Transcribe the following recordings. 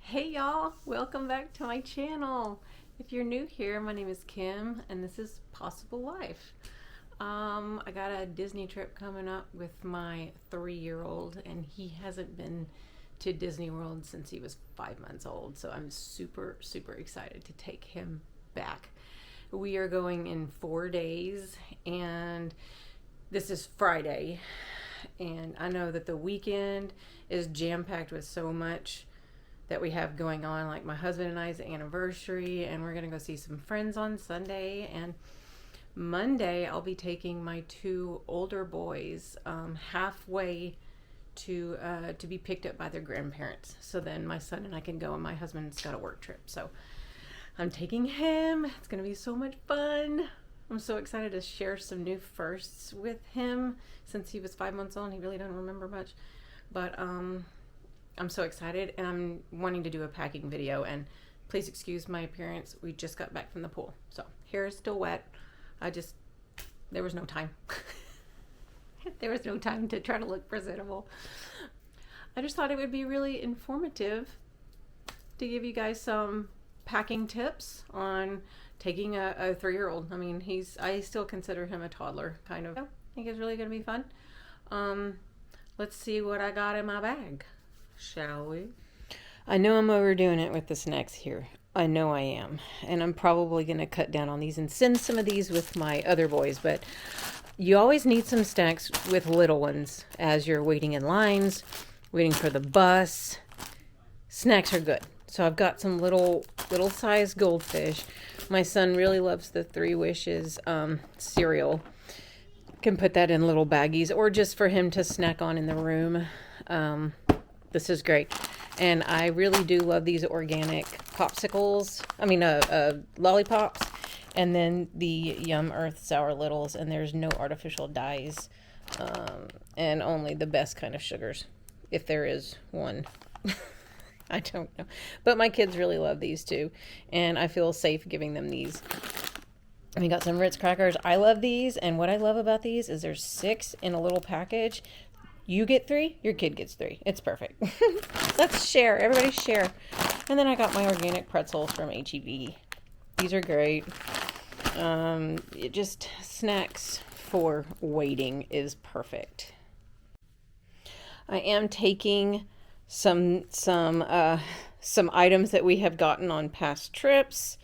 Hey y'all, welcome back to my channel. If you're new here, my name is Kim and this is Possible Life. I got a Disney trip coming up with my 3-year-old and he hasn't been to Disney World since he was 5 months old, so I'm super excited to take him back. We are going in 4 days and this is Friday, and I know that the weekend is jam-packed with so much that we have going on, like my husband and I's anniversary, and we're gonna go see some friends on Sunday, and Monday I'll be taking my 2 older boys halfway to be picked up by their grandparents, so then my son and I can go, and my husband's got a work trip, so I'm taking him. It's gonna be so much fun. I'm so excited to share some new firsts with him. Since he was 5 months old, he really doesn't remember much, but I'm so excited, and I'm wanting to do a packing video, and please excuse my appearance. We just got back from the pool, so hair is still wet. There was no time. There was no time to try to look presentable. I just thought it would be really informative to give you guys some packing tips on taking a 3-year-old. I mean, I still consider him a toddler, kind of. I think it's really going to be fun. Let's see what I got in my bag. Shall we? I know I'm overdoing it with the snacks here. I know I am. And I'm probably going to cut down on these and send some of these with my other boys. But you always need some snacks with little ones as you're waiting in lines, waiting for the bus. Snacks are good. So I've got some little size goldfish. My son really loves the 3 Wishes cereal. Can put that in little baggies or just for him to snack on in the room. This is great. And I really do love these organic popsicles. Lollipops. And then the Yum Earth Sour Littles. And there's no artificial dyes. And only the best kind of sugars. If there is one. I don't know. But my kids really love these too. And I feel safe giving them these. We got some Ritz crackers. I love these. And what I love about these is there's 6 in a little package. You get 3, your kid gets 3. It's perfect. Let's share. Everybody share. And then I got my organic pretzels from H-E-B. These are great. It just snacks for waiting is perfect. I am taking some items that we have gotten on past trips.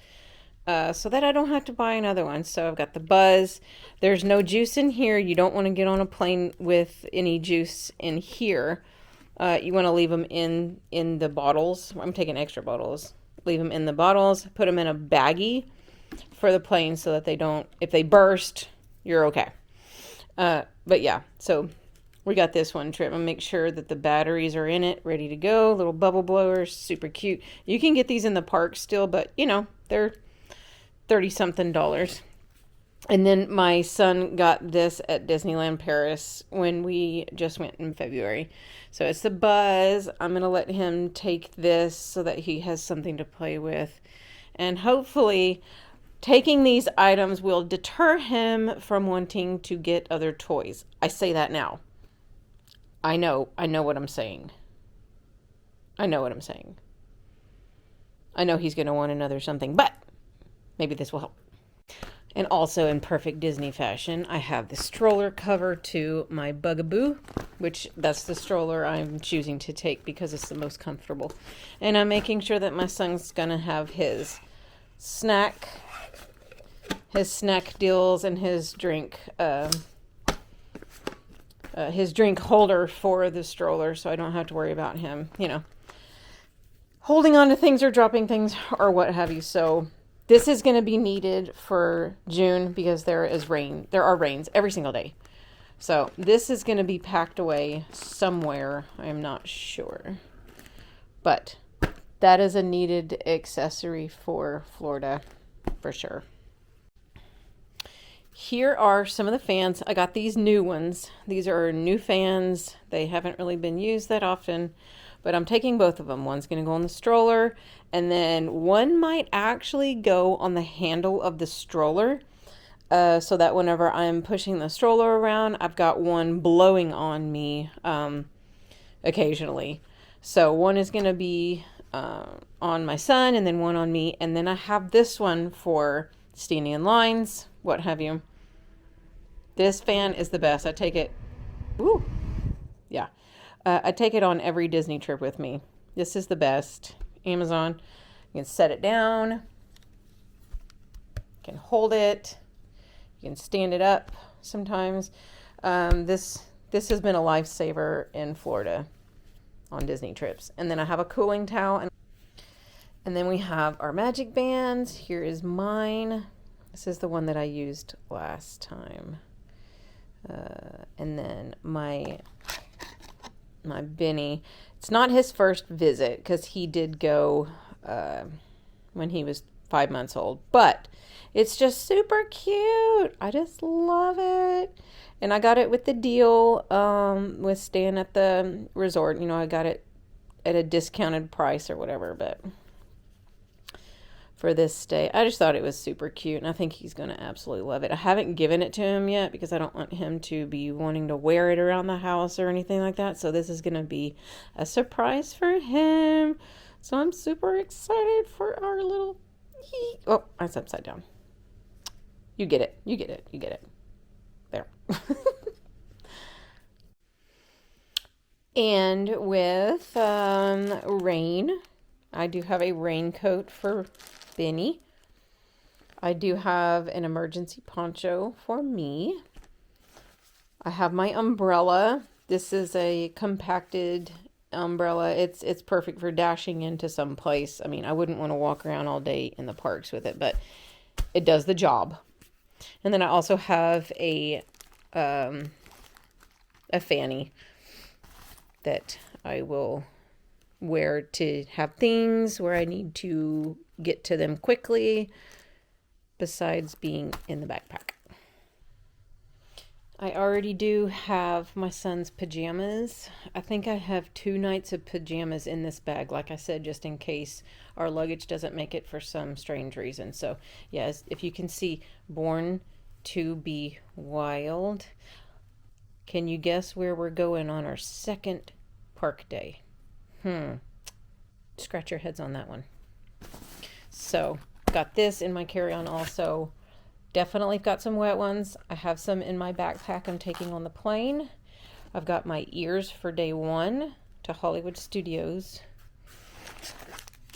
So that I don't have to buy another one. So I've got the Buzz. There's no juice in here. You don't want to get on a plane with any juice in here. You want to leave them in the bottles. I'm taking extra bottles. Leave them in the bottles. Put them in a baggie for the plane so that they don't, if they burst, you're okay. But yeah, so we got this one trip. And make sure that the batteries are in it, ready to go. Little bubble blowers, super cute. You can get these in the park still, but you know, they're $30-something. And then my son got this at Disneyland Paris when we just went in February. So it's the Buzz. I'm going to let him take this so that he has something to play with. And hopefully taking these items will deter him from wanting to get other toys. I say that now. I know what I'm saying. I know he's going to want another something, but maybe this will help. And also in perfect Disney fashion, I have the stroller cover to my Bugaboo, which that's the stroller I'm choosing to take because it's the most comfortable. And I'm making sure that my son's going to have his snack deals and his drink holder for the stroller, so I don't have to worry about him, holding on to things or dropping things or what have you. So this is going to be needed for June because there are rains every single day. So this is going to be packed away somewhere. I'm not sure. But that is a needed accessory for Florida for sure. Here are some of the fans. I got these new ones. These are new fans. They haven't really been used that often, but I'm taking both of them. One's going to go on the stroller, and then one might actually go on the handle of the stroller, so that whenever I'm pushing the stroller around, I've got one blowing on me occasionally. So one is going to be on my son and then one on me. And then I have this one for standing in lines, what have you. This fan is the best. I take it, ooh, yeah. I take it on every Disney trip with me. This is the best. Amazon. You can set it down. You can hold it. You can stand it up sometimes. This has been a lifesaver in Florida on Disney trips. And then I have a cooling towel. And then we have our magic bands. Here is mine. This is the one that I used last time. And then my Benny. It's not his first visit because he did go when he was 5 months old. But it's just super cute. I just love it. And I got it with the deal with staying at the resort. You know, I got it at a discounted price or whatever. But for this stay, I just thought it was super cute. And I think he's going to absolutely love it. I haven't given it to him yet because I don't want him to be wanting to wear it around the house or anything like that. So this is going to be a surprise for him. So I'm super excited for our little... Oh, it's upside down. You get it. You get it. You get it. There. And with rain, I do have a raincoat for Benny. I do have an emergency poncho for me. I have my umbrella. This is a compacted umbrella. It's perfect for dashing into some place. I mean, I wouldn't want to walk around all day in the parks with it, but it does the job. And then I also have a fanny that I will wear to have things where I need to get to them quickly, besides being in the backpack. I already do have my son's pajamas. I think I have 2 nights of pajamas in this bag, like I said, just in case our luggage doesn't make it for some strange reason. So, yes, if you can see, Born to be Wild. Can you guess where we're going on our second park day? Scratch your heads on that one. So, got this in my carry-on also. Definitely got some wet ones. I have some in my backpack I'm taking on the plane. I've got my ears for day 1 to Hollywood Studios.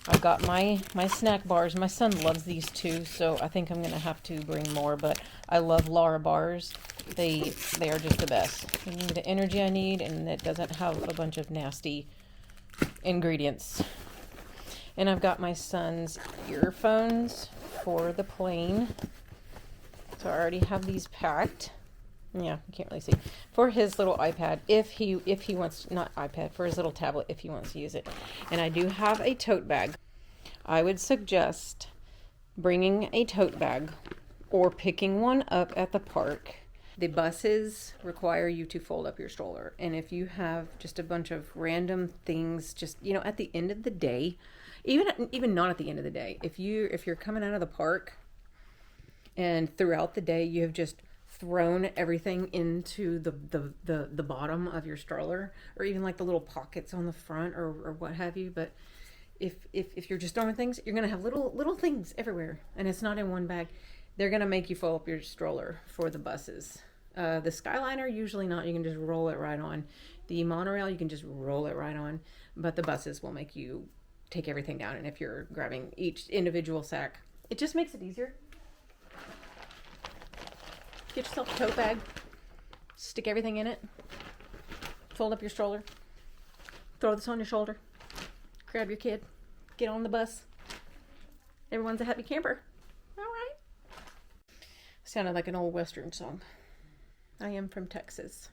I've got my snack bars. My son loves these too, so I think I'm going to have to bring more, but I love Lara bars. They are just the best. They give me the energy I need, and it doesn't have a bunch of nasty ingredients. And I've got my son's earphones for the plane. So I already have these packed. Yeah, you can't really see. For his little iPad, if he wants, not iPad, for his little tablet, if he wants to use it. And I do have a tote bag. I would suggest bringing a tote bag or picking one up at the park. The buses require you to fold up your stroller. And if you have just a bunch of random things, just, you know, at the end of the day, even not at the end of the day, if you're coming out of the park and throughout the day you have just thrown everything into the bottom of your stroller, or even like the little pockets on the front or what have you, but if you're just throwing things, you're gonna have little things everywhere, and it's not in one bag. They're gonna make you fold up your stroller for the buses. The Skyliner, usually not. You can just roll it right on. The monorail, you can just roll it right on, but the buses will make you take everything down. And if you're grabbing each individual sack, it just makes it easier. Get yourself a tote bag, stick everything in it, fold up your stroller, throw this on your shoulder, grab your kid, get on the bus. Everyone's a happy camper. All right. Sounded like an old Western song. I am from Texas.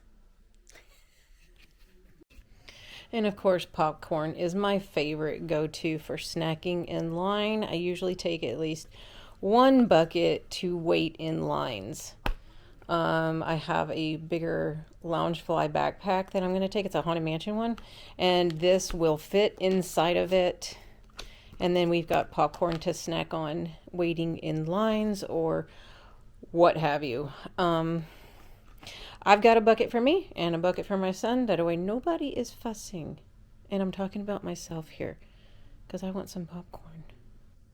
And of course, popcorn is my favorite go-to for snacking in line. I usually take at least 1 bucket to wait in lines. I have a bigger Loungefly backpack that I'm going to take. It's a Haunted Mansion one, and this will fit inside of it. And then we've got popcorn to snack on waiting in lines or what have you. I've got a bucket for me and a bucket for my son. That way nobody is fussing. And I'm talking about myself here. because I want some popcorn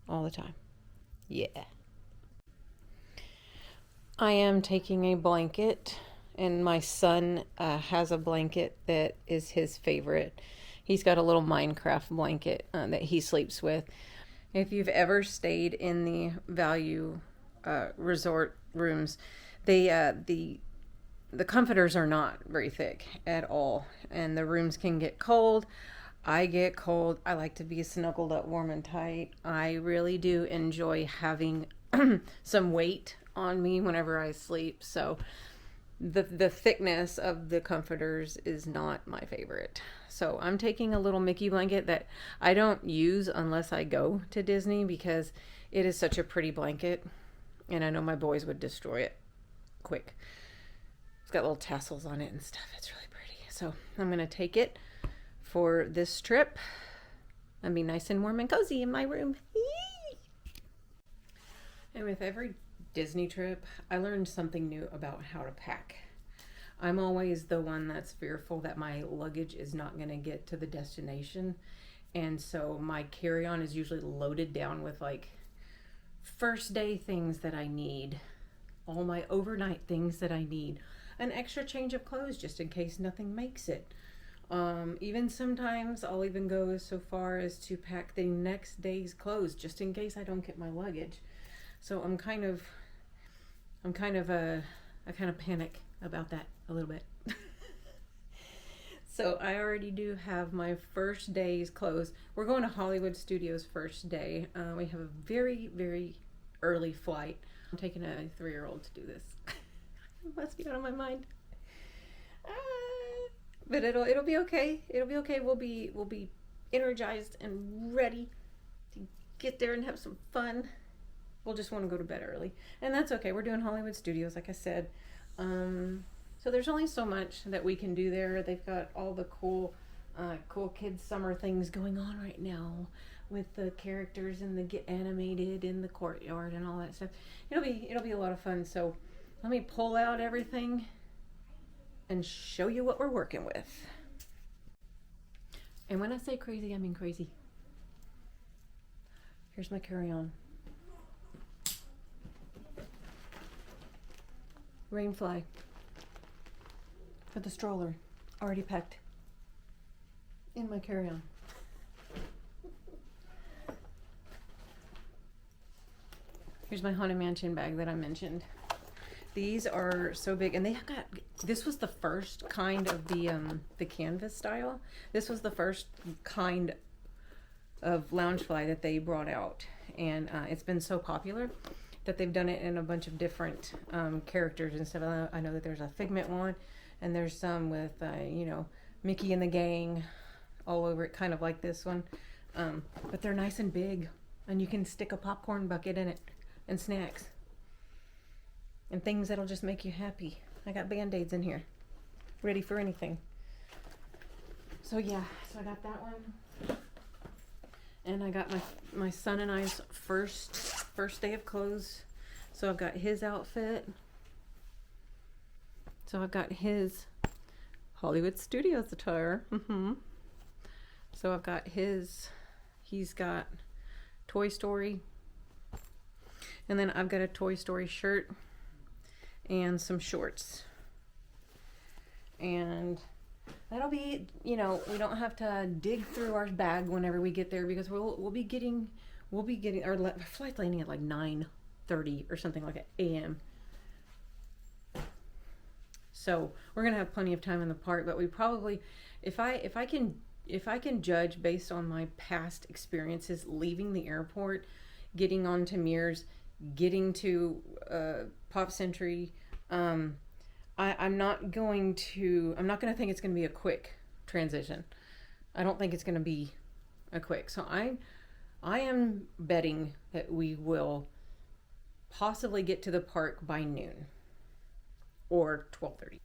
all the time. Yeah. I am taking a blanket, and my son has a blanket that is his favorite. He's got a little Minecraft blanket that he sleeps with. If you've ever stayed in the value resort rooms, the comforters are not very thick at all, and the rooms can get cold. I get cold. I like to be snuggled up warm and tight. I really do enjoy having some weight on me whenever I sleep. So the thickness of the comforters is not my favorite. So I'm taking a little Mickey blanket that I don't use unless I go to Disney, because it is such a pretty blanket, and I know my boys would destroy it quick. It's got little tassels on it and stuff. It's really pretty. So I'm going to take it for this trip and be nice and warm and cozy in my room. Yee! And with every Disney trip, I learned something new about how to pack. I'm always the one that's fearful that my luggage is not going to get to the destination. And so my carry-on is usually loaded down with like first day things that I need, all my overnight things that I need, an extra change of clothes just in case nothing makes it. Even sometimes I'll even go so far as to pack the next day's clothes just in case I don't get my luggage. So I kind of panic about that a little bit. So I already do have my first day's clothes. We're going to Hollywood Studios first day. We have a very, very early flight. I'm taking a 3-year-old to do this. It must be out of my mind. But it'll be okay. It'll be okay. We'll be energized and ready to get there and have some fun. We'll just want to go to bed early, and that's okay. We're doing Hollywood Studios, like I said. So there's only so much that we can do there. They've got all the cool kids summer things going on right now with the characters and the get animated in the courtyard and all that stuff. It'll be a lot of fun. So let me pull out everything and show you what we're working with. And when I say crazy, I mean crazy. Here's my carry-on. Rainfly for the stroller, already packed in my carry-on. Here's my Haunted Mansion bag that I mentioned. These are so big, and this was the first kind of the canvas style. This was the first kind of Loungefly that they brought out, and it's been so popular that they've done it in a bunch of different characters and stuff. I know that there's a Figment one, and there's some with Mickey and the gang all over it, kind of like this one. But they're nice and big, and you can stick a popcorn bucket in it and snacks and things that'll just make you happy. I got Band-Aids in here, ready for anything. So yeah, so I got that one. And I got my son and I's first day of clothes. So I've got his outfit. So I've got his Hollywood Studios attire. So I've got he's got Toy Story. And then I've got a Toy Story shirt and some shorts. And that'll be, we don't have to dig through our bag whenever we get there, because we'll be getting our flight landing at like 9:30 or something like that a.m. So we're gonna have plenty of time in the park, but we probably, if I can judge based on my past experiences leaving the airport, getting onto Mears, getting to Pop Century, I'm not going to think it's going to be a quick transition. I don't think it's going to be a quick. So I am betting that we will possibly get to the park by noon or 12:30.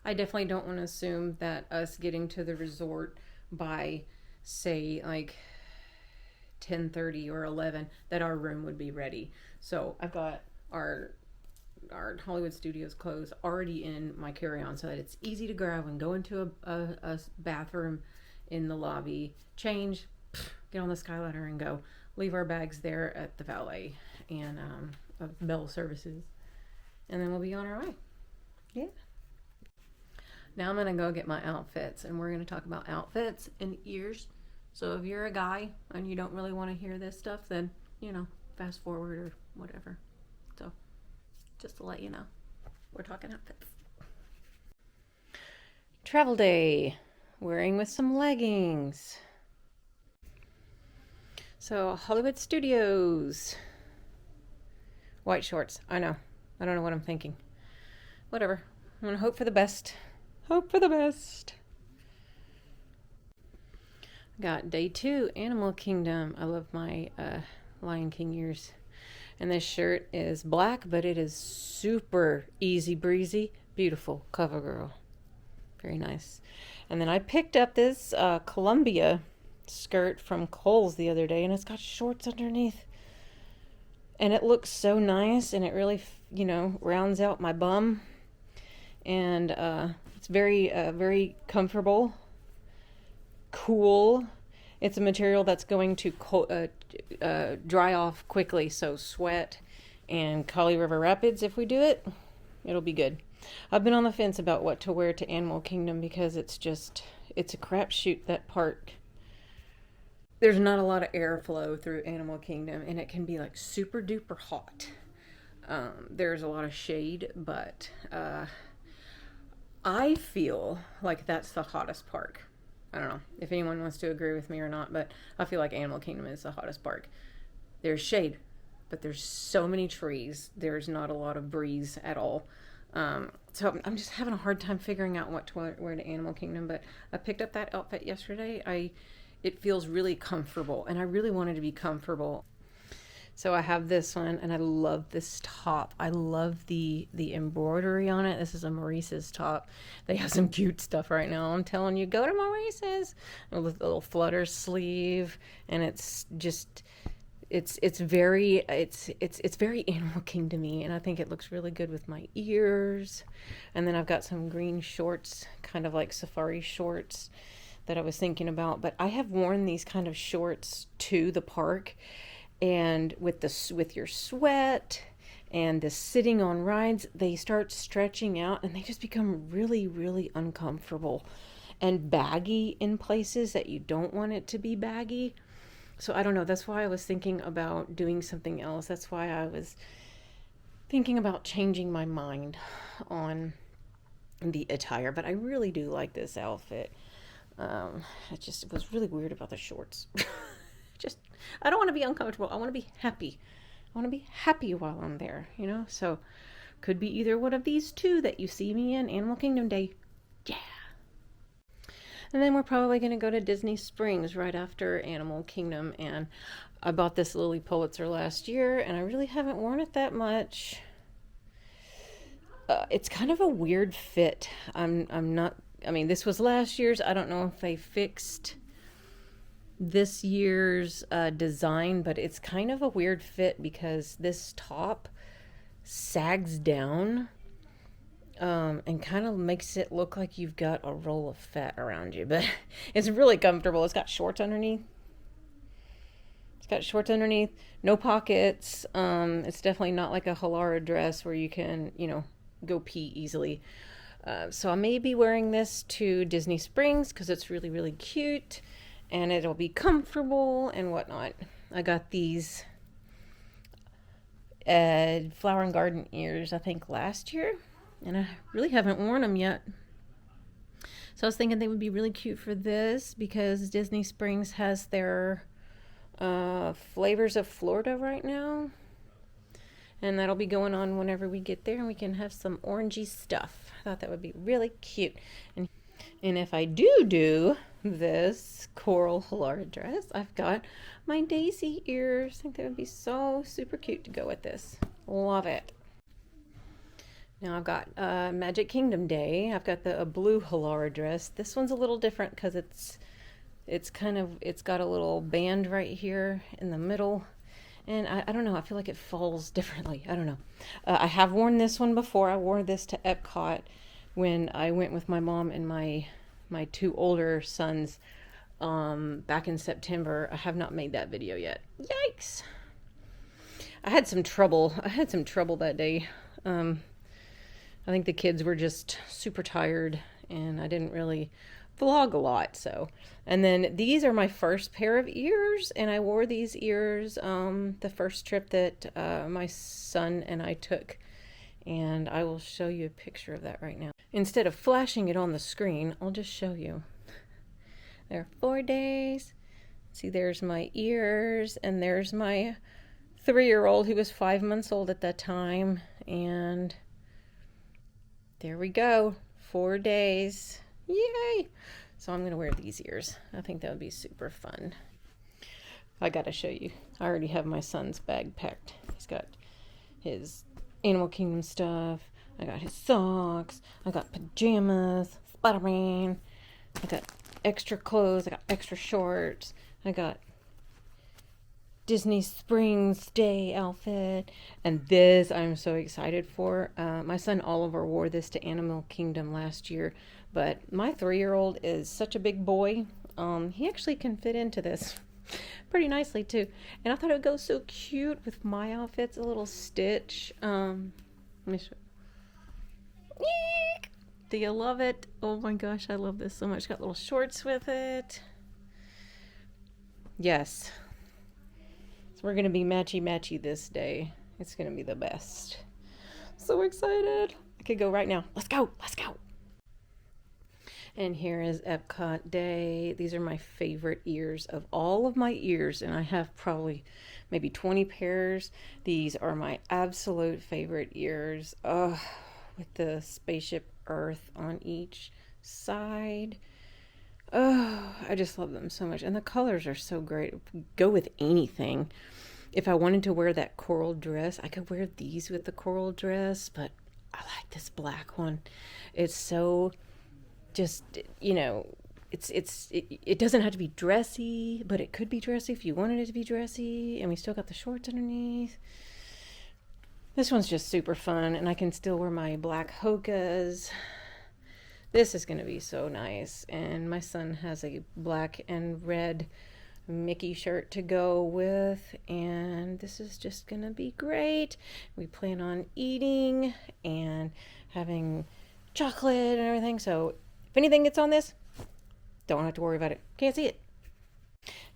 I definitely don't want to assume that us getting to the resort by, say, like 10:30 or 11, that our room would be ready. So I've got our Hollywood Studios clothes already in my carry-on so that it's easy to grab and go into a bathroom in the lobby, change, get on the Skyliner and go. Leave our bags there at the valet and Bell Services, and then we'll be on our way. Yeah. Now I'm gonna go get my outfits, and we're gonna talk about outfits and ears. So if you're a guy and you don't really want to hear this stuff, then fast forward or whatever. So just to let you know, we're talking outfits. Travel day, wearing with some leggings. So Hollywood Studios, white shorts. I know. I don't know what I'm thinking. Whatever. I'm gonna hope for the best. Hope for the best. Got day 2, Animal Kingdom. I love my Lion King ears. And this shirt is black, but it is super easy breezy. Beautiful cover girl. Very nice. And then I picked up this Columbia skirt from Kohl's the other day, and it's got shorts underneath. And it looks so nice, and it really, rounds out my bum. And it's very comfortable. Cool. It's a material that's going to dry off quickly, so sweat and Kali River Rapids, if we do it, it'll be good. I've been on the fence about what to wear to Animal Kingdom because it's a crapshoot, that park. There's not a lot of airflow through Animal Kingdom, and it can be like super duper hot. There's a lot of shade, but I feel like that's the hottest park. I don't know if anyone wants to agree with me or not, but I feel like Animal Kingdom is the hottest park. There's shade, but there's so many trees. There's not a lot of breeze at all. So I'm just having a hard time figuring out what to wear to Animal Kingdom, but I picked up that outfit yesterday. It feels really comfortable, and I really wanted to be comfortable. So I have this one, and I love this top. I love the embroidery on it. This is a Maurice's top. They have some cute stuff right now. I'm telling you, go to Maurice's. With a little flutter sleeve, and it's just, it's very Animal Kingdom-y, and I think it looks really good with my ears. And then I've got some green shorts, kind of like safari shorts that I was thinking about. But I have worn these kind of shorts to the park. And with your sweat and the sitting on rides, they start stretching out and they just become really, really uncomfortable and baggy in places that you don't want it to be baggy. So I don't know. That's why I was thinking about doing something else. That's why I was thinking about changing my mind on the attire. But I really do like this outfit. It was really weird about the shorts. I don't want to be uncomfortable. I want to be happy. I want to be happy while I'm there, So could be either one of these two that you see me in Animal Kingdom Day. Yeah. And then we're probably going to go to Disney Springs right after Animal Kingdom. And I bought this Lily Pulitzer last year, and I really haven't worn it that much. It's kind of a weird fit. This was last year's. I don't know if they fixed this year's design, but it's kind of a weird fit because this top sags down and kind of makes it look like you've got a roll of fat around you, but it's really comfortable. It's got shorts underneath. No pockets. It's definitely not like a Halara dress where you can, go pee easily. So I may be wearing this to Disney Springs because it's really, really cute. And it'll be comfortable and whatnot. I got these Flower and Garden ears, I think, last year. And I really haven't worn them yet. So I was thinking they would be really cute for this because Disney Springs has their Flavors of Florida right now. And that'll be going on whenever we get there. And we can have some orangey stuff. I thought that would be really cute. And if I do this coral Halara dress, I've got my daisy ears. I think that would be so super cute to go with this. Love it. Now I've got Magic Kingdom Day. I've got a blue Halara dress. This one's a little different because it's got a little band right here in the middle. And I don't know, I feel like it falls differently. I don't know. I have worn this one before. I wore this to Epcot when I went with my mom and my two older sons back in September. I have not made that video yet. Yikes! I had some trouble. That day. I think the kids were just super tired and I didn't really vlog a lot. So, and then these are my first pair of ears, and I wore these ears the first trip that my son and I took, and I will show you a picture of that right now. Instead of flashing it on the screen, I'll just show you. There are 4 days. See, there's my ears, and there's my 3-year-old who was 5 months old at that time, and there we go, 4 days. Yay! So I'm going to wear these ears. I think that would be super fun. I got to show you. I already have my son's bag packed. He's got his Animal Kingdom stuff. I got his socks. I got pajamas. Spider-Man. I got extra clothes. I got extra shorts. I got Disney Springs Day outfit. And this I'm so excited for. My son Oliver wore this to Animal Kingdom last year. But my 3-year-old is such a big boy. He actually can fit into this pretty nicely too. And I thought it would go so cute with my outfits. A little stitch. Let me show you. Eek! Do you love it? Oh my gosh, I love this so much. Got little shorts with it. Yes. So we're going to be matchy-matchy this day. It's going to be the best. So excited. I could go right now. Let's go. Let's go. And here is Epcot Day. These are my favorite ears of all of my ears, and I have probably maybe 20 pairs. These are my absolute favorite ears. With the spaceship Earth on each side. Oh, I just love them so much. And the colors are so great. Go with anything. If I wanted to wear that coral dress, I could wear these with the coral dress, but I like this black one. It's so just, you know, it doesn't have to be dressy, but it could be dressy if you wanted it to be dressy, and we still got the shorts underneath. This one's just super fun, and I can still wear my black hokas. This is going to be so nice, and my son has a black and red Mickey shirt to go with, and this is just going to be great. We plan on eating and having chocolate and everything, so if anything gets on this, don't have to worry about it. Can't see it.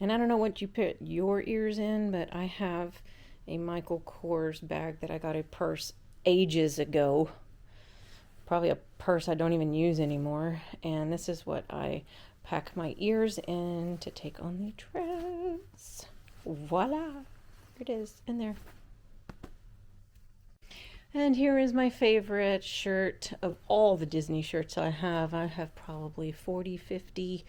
And I don't know what you put your ears in, but I have a Michael Kors bag that I got a purse ages ago. Probably a purse I don't even use anymore. And this is what I pack my ears in to take on the dress. Voila! Here it is in there. And here is my favorite shirt of all the Disney shirts I have. I have probably 40, 50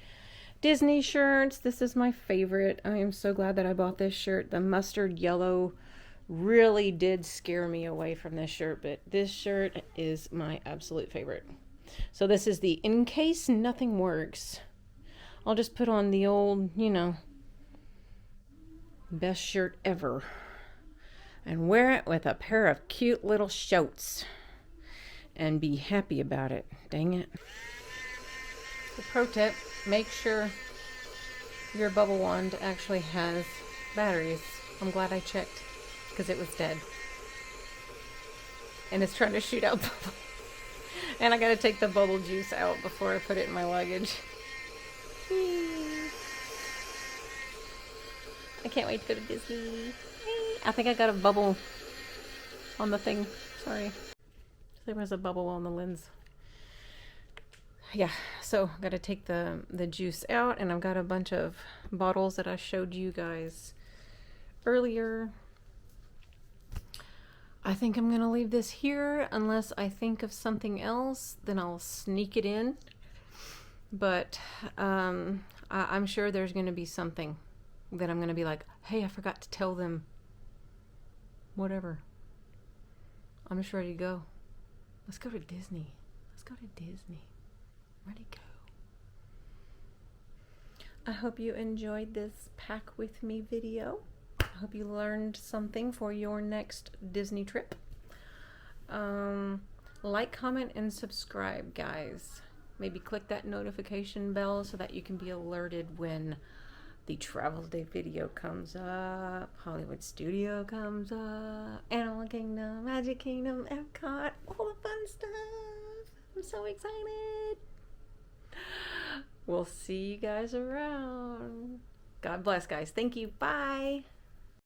Disney shirts. This is my favorite. I am so glad that I bought this shirt. The mustard yellow really did scare me away from this shirt, but this shirt is my absolute favorite. So this is the In Case Nothing Works. I'll just put on the old, you know, best shirt ever and wear it with a pair of cute little shorts and be happy about it. Dang it. The pro tip, make sure your bubble wand actually has batteries. I'm glad I checked because it was dead. And it's trying to shoot out bubble. And I gotta take the bubble juice out before I put it in my luggage. I can't wait to go to Disney. I think I got a bubble on the thing. Sorry. There was a bubble on the lens. Yeah, so I've got to take the juice out, and I've got a bunch of bottles that I showed you guys earlier. I think I'm going to leave this here unless I think of something else, then I'll sneak it in. But I'm sure there's going to be something that I'm going to be like, hey, I forgot to tell them. Whatever. I'm just ready to go. Let's go to Disney. Let's go to Disney. Ready to go. I hope you enjoyed this pack with me video. I hope you learned something for your next Disney trip. Like, comment, and subscribe, guys. Maybe click that notification bell so that you can be alerted when the Travel Day video comes up, Hollywood Studio comes up, Animal Kingdom, Magic Kingdom, Epcot, all the fun stuff. I'm so excited. We'll see you guys around. God bless, guys. Thank you. Bye.